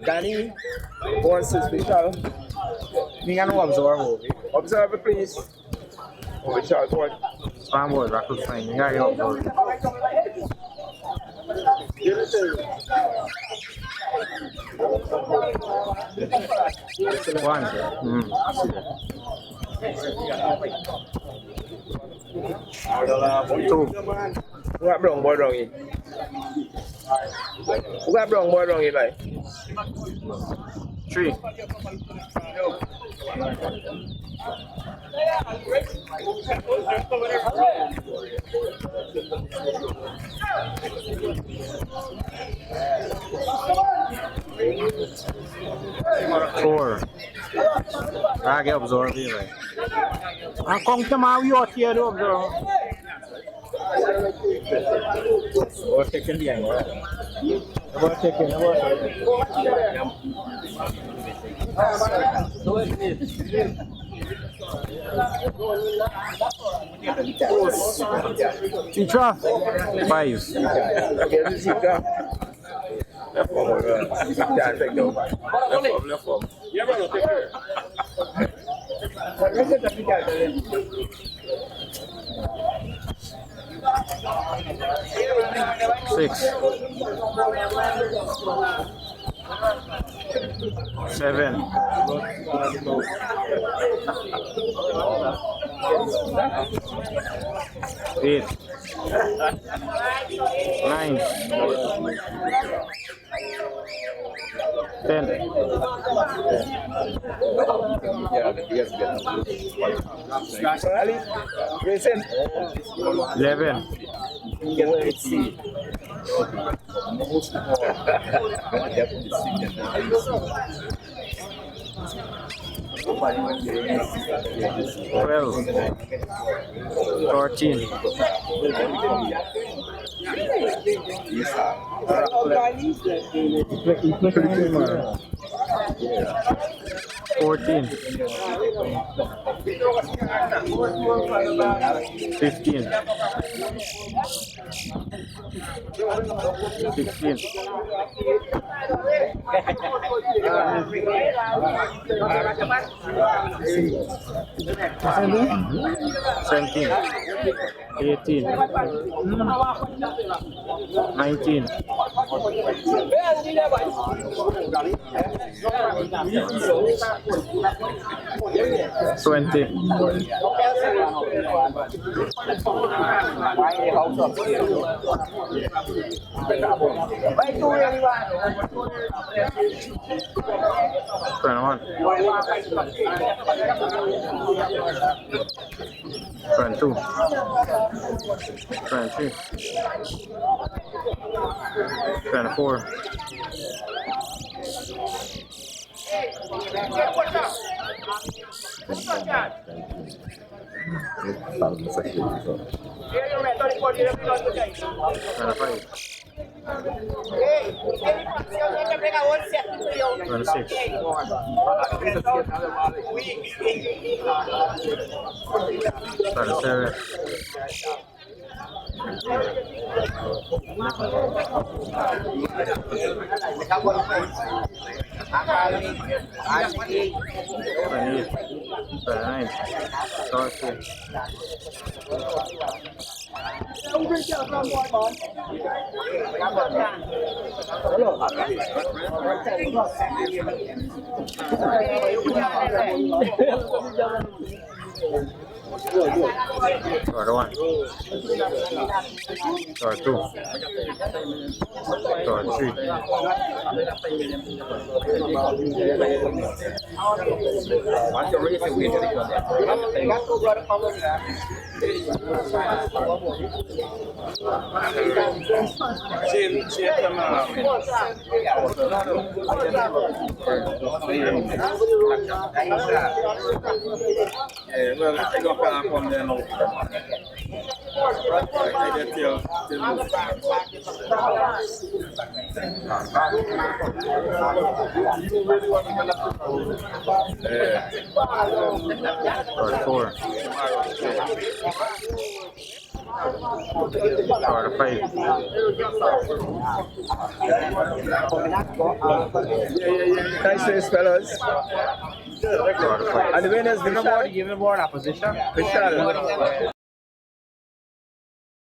Danny, 1-6 Vishal. You can observe. Observe it, please. Oh, Vishal, go on. Spam board, Rackle fine. You got observe. One. Two. Who got brown boy wrong in? Who got brown boy wrong in, like? Three. Four. I get absorbed here. I come to my yacht here to absorb. What taking the angle? What taking? Teacher, 5. Left form. 6. 7. 8. 9. 10. Ali, listen. 11. 12. 14. 14. 15. 16. 17. 18. 19. 20. 21. 22. 23. 24. 4. Quarter 5. Nice race, fellas. Quarter 5. And the winners, Vishal. Give me more opposition. Vishal.